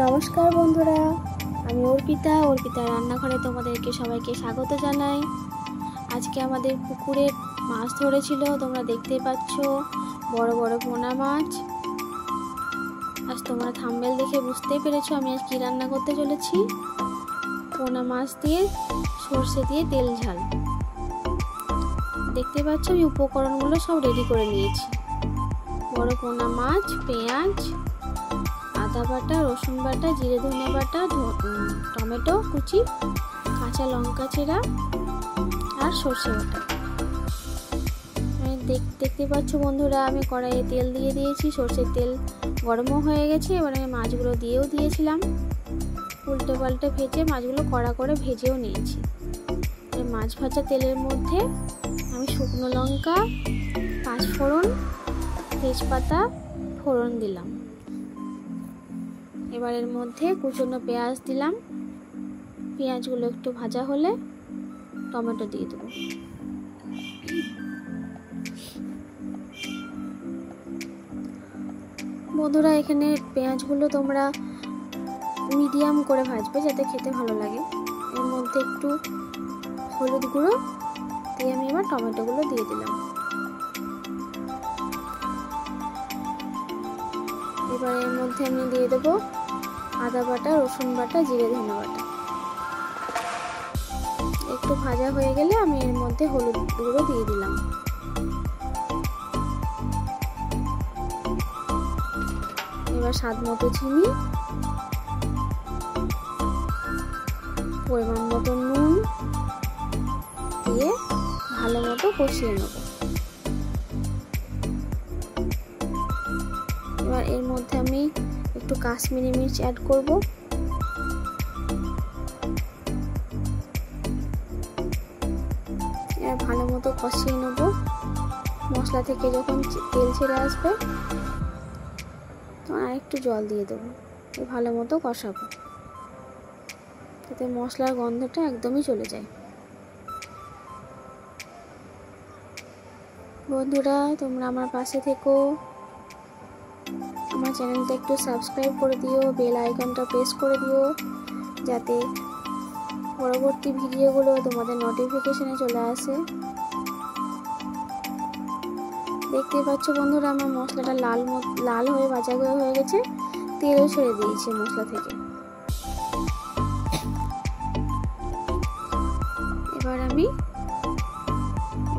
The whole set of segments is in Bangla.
নমস্কার বন্ধুরা, আমি অর্পিতা রান্নাঘরে তোমাদেরকে সবাইকে স্বাগত জানাই। আজকে আমাদের পুকুরে মাছ ধরেছিল, তোমরা দেখতেই পাচ্ছ বড় বড় পোনা মাছ। আজ তোমরা থাম্বনেল দেখে বুঝতেই পেরেছো আমি আজ কি রান্না করতে চলেছি। পোনা মাছ দিয়ে সর্ষে দিয়ে তেল ঝাল। দেখতে পাচ্ছ আমি উপকরণগুলো সব রেডি করে নিয়েছি। বড় পোনা মাছ, পেঁয়াজ, আদা বাটা, রসুন বাটা, জিরে ধনে বাটা, টমেটো কুচি, কাঁচা লঙ্কা চেরা আর সর্ষে বাটা। দেখতে পাচ্ছ বন্ধুরা, আমি কড়াইয়ে তেল দিয়ে দিয়েছি। সর্ষের তেল গরমও হয়ে গেছে। এবার আমি মাছগুলো দিয়েও দিয়েছিলাম। উল্টে পাল্টে ভেজে মাছগুলো কড়া করে ভেজেও নিয়েছি। মাছ ভাজা তেলের মধ্যে আমি শুকনো লঙ্কা, পাঁচফোড়ন, তেজপাতা ফোড়ন দিলাম। এবার এর মধ্যে কুচনো পেঁয়াজ দিলাম। পেঁয়াজগুলো একটু ভাজা হলে টমেটো দিয়ে দেবো। বন্ধুরা, এখানে পেঁয়াজগুলো তোমরা মিডিয়াম করে ভাজবে যাতে খেতে ভালো লাগে। এর মধ্যে একটু হলুদ গুঁড়ো দিয়ে আমি এবার টমেটোগুলো দিয়ে দিলাম। এবার এর মধ্যে আমি দিয়ে দেবো আদা বাটা, রসুন বাটা, জিরে ধনে বাটা। একটু ভাজা হয়ে গেলে আমি এর মধ্যে হলুদ গুঁড়ো দিয়ে দিলাম। এবার স্বাদ মতো চিনি, পরিমাণ মতো নুন দিয়ে ভালো মতো কষিয়ে নেব। এবার এর মধ্যে আমি একটু কাশ্মীরি মির্চ অ্যাড করব। এবার ভালো মতো কষিয়ে নেব। মশলা থেকে যখন তেল ছেড়ে আসবে তখন আর একটু জল দিয়ে দেবো। ভালো মতো কষাবো যাতে মশলার গন্ধটা একদমই চলে যায়। বন্ধুরা, তোমরা আমার পাশে থেকো। আমার চ্যানেলটা একটু সাবস্ক্রাইব করে দিও, বেল আইকনটা প্রেস করে দিও যাতে পরবর্তী ভিডিওগুলো তোমাদের নোটিফিকেশনে চলে আসে। দেখতে পাচ্ছ বন্ধুরা, আমার মশলাটা লাল হয়ে ভাজা হয়ে গেছে। তেলও ছেড়ে দিয়েছে মশলা থেকে। এবার আমি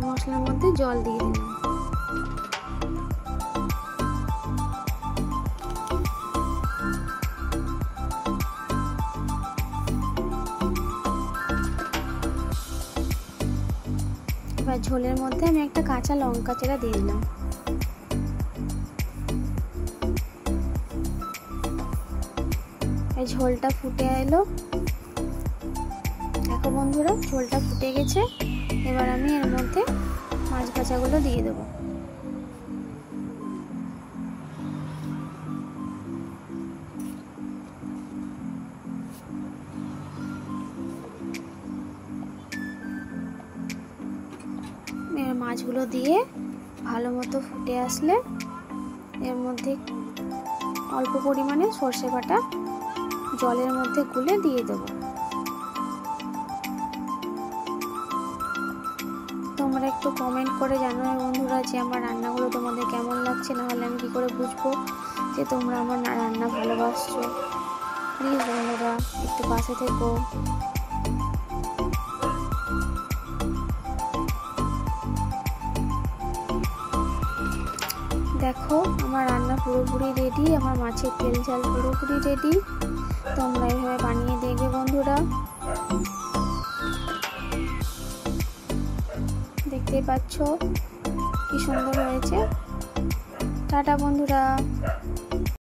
মশলার মধ্যে জল দিয়ে দিলাম। এবার ঝোলের মধ্যে আমি একটা কাঁচা লঙ্কা চেরা দিয়ে দিলাম। এই ঝোলটা ফুটে এলো। দেখো বন্ধুরা, ঝোলটা ফুটে গেছে। এবার আমি এর মধ্যে মাছ ভাজাগুলো দিয়ে দেবো। মাছগুলো দিয়ে ভালো মতো ফুটে আসলে এর মধ্যে অল্প পরিমাণে সর্ষে বাটা জলের মধ্যে গুলে দিয়ে দেবো। তোমরা একটু কমেন্ট করে জানাবে বন্ধুরা যে আমার রান্নাগুলো তোমাদের কেমন লাগছে, নাহলে আমি কি করে বুঝবো যে তোমরা আমার রান্না ভালোবাসছো। প্লিজ বন্ধুরা একটু পাশে থেকো। দেখো আমার রান্না পুরোপুরি রেডি, আমার মাছের তেল ঝাল পুরোপুরি রেডি। তোমরা এইভাবে বানিয়ে দেখবে বন্ধুরা। দেখতেই পাচ্ছ কি সুন্দর হয়েছে। টাটা বন্ধুরা।